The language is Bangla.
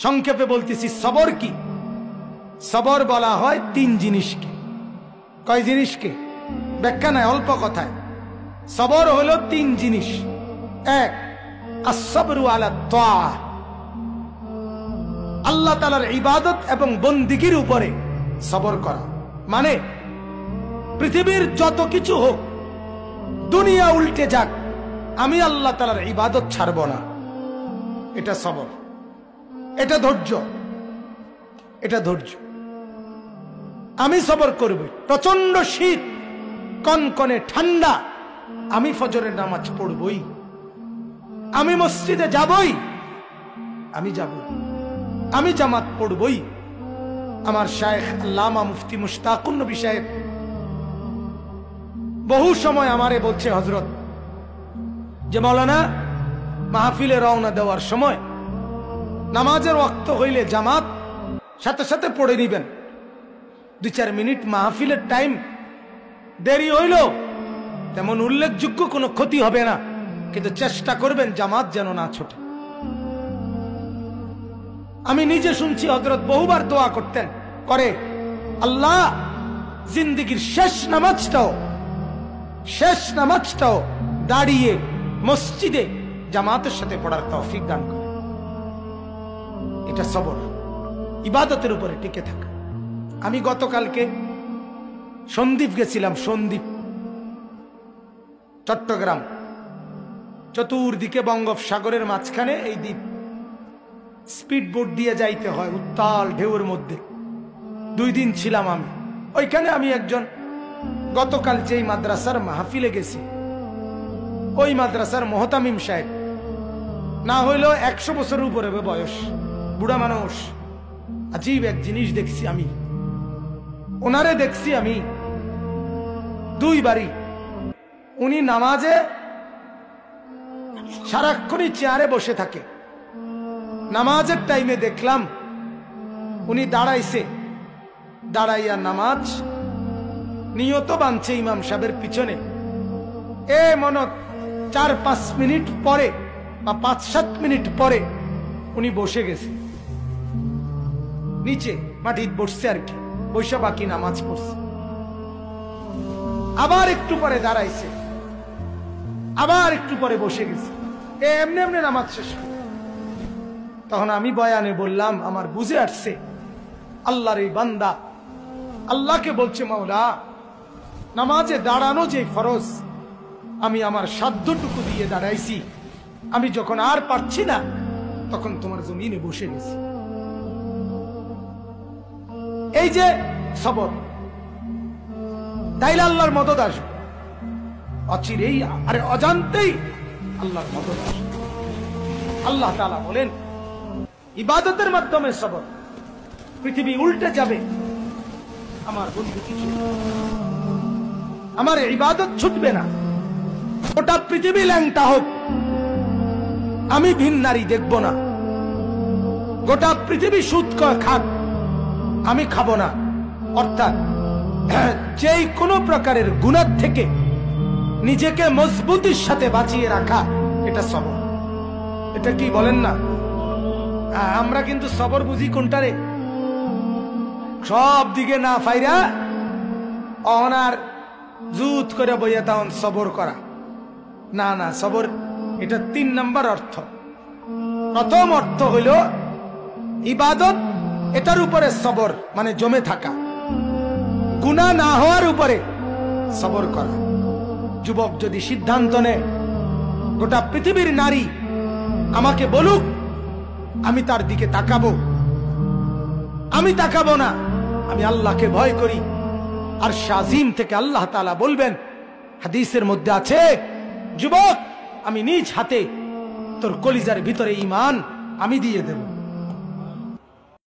সংক্ষেপে বলতেছি সবর কি। সবর বলা হয় তিন জিনিসকে। কয় জিনিসকে? ব্যাখ্যা নাই, অল্প কথায়। সবর হলো তিন জিনিস। এক, আসসাবরু আলা তাআ, আল্লাহ তাআলার ইবাদত এবং বন্দিগির উপরে সবর করা। মানে পৃথিবীর যত কিছু হোক, দুনিয়া উল্টে যাক, আমি আল্লাহ তাআলার ইবাদত ছাড়ব না। এটা সবর, এটা ধৈর্য, এটা ধৈর্য। আমি সবর করব। প্রচন্ড শীত, কনকনে ঠান্ডা, আমি ফজরের নামাজ পড়বই, আমি মসজিদে যাবই, আমি যাব, আমি জামাত পড়বই। আমার শায়েখ আল্লামা মুফতি মুশতাকুন নবী সাহেব বহু সময় আমারে বলছে, হযরত, যে মাওলানা, মাহফিলে রওনা দেওয়ার সময় নামাজের ওয়াক্ত হইলে জামাত সাথে সাথে পড়ে নিবেন। 2-4 মিনিট মাহফিলের টাইম দেরি হইল, তেমন উল্লেখযোগ্য কোনো ক্ষতি হবে না, কিন্তু চেষ্টা করবেন জামাত যেন না ছোটে। আমি নিজে শুনছি হযরত বহুবার দোয়া করতেন, করে, আল্লাহ জিন্দেগীর শেষ নামাজটাও দাঁড়িয়ে মসজিদে জামাতের সাথে পড়ার তৌফিক দান করে। এটা সবর, ইবাদতের উপরে টিকে থাকা। আমি গতকালকে সন্দ্বীপ গেছিলাম, সন্দ্বীপ, চট্টগ্রাম। চতুর্দিকে বঙ্গোপসাগরের মাঝখানে এই দ্বীপ, স্পিড বোট দিয়ে যাইতে হয় উত্তাল ঢেউয়ের মধ্যে। 2 দিন ছিলাম আমি ওইখানে। আমি একজন গতকাল যেই মাদ্রাসার মাহফিলে গেছি, ওই মাদ্রাসার মোহতামিম সাহেব, না হইল 100 বছরের উপরে বয়স, বুড়া মানুষ। আজীব এক জিনিস দেখছি আমি, ওনারে দেখছি আমি 2 বারই। উনি নামাজে সারাক্ষণই চেয়ারে বসে থাকে। নামাজের টাইমে দেখলাম উনি দাঁড়াইছে, দাঁড়াইয়া নামাজ নিয়ত বানছে ইমাম সাহেবের পিছনে। মনে 4-5 মিনিট পরে বা 5-7 মিনিট পরে উনি বসে গেছে, নিচে মাটিতে বসছে আর কি, বৈশা বাকি নামাজ পড়ছে। আবার একটু পরে দাঁড়াইছে, আবার একটু পরে বসে গেছে। এমনি এমনি নামাজ শেষ। তখন আমি বয়ানে বললাম, আমার বুঝে আসছে আল্লাহর এই বান্দা আল্লাহকে বলছে, মাওলা, নামাজে দাঁড়ানো যে ফরজ, আমি আমার সাধ্যটুকু দিয়ে দাঁড়াইছি, আমি যখন আর পারছি না তখন তোমার জমিনে বসে গেছি। এই যে সবর, তাইলে আল্লাহর মদদ আসবে অচিরেই, আরে অজান্তেই আল্লাহর মদদ আসবে। আল্লাহ তাআলা বলেন, ইবাদতের মাধ্যমে সবর। পৃথিবী উল্টে যাবে, আমার বন্ধু কিছু, আমার ইবাদত ছুটবে না। গোটা পৃথিবী ল্যাংটা হোক, আমি ভিন নারী দেখব না। গোটা পৃথিবী সুদ খাক, আমি খাবো না। অর্থাৎ যেই কোনো প্রকারের গুনাহ থেকে নিজেকে মজবুতির সাথে বাঁচিয়ে রাখা, এটা সবর। এটা কি বলেন না? আমরা কিন্তু সবর বুঝি কোনটারে? সব দিকে না ফাইরা অনার জুত করে বইয়া তখন সবর করা, না না। সবর এটা 3 নম্বর অর্থ। প্রথম অর্থ হইল ইবাদত, এটার উপরে সবর মানে জমে থাকা, গুনাহ না হওয়ার উপরে সবর করা। যুবক যদি সিদ্ধান্ত নেয়, গোটা পৃথিবীর নারী আমাকে বলুক, আমি তার দিকে তাকাবো, আমি তাকাবো না, আমি আল্লাহকে ভয় করি। আর শাজিম থেকে আল্লাহ তাআলা বলবেন, হাদিসের মধ্যে আছে, যুবক, আমি নিজ হাতে তোর কলিজার ভিতরে ঈমান আমি দিয়ে দেব।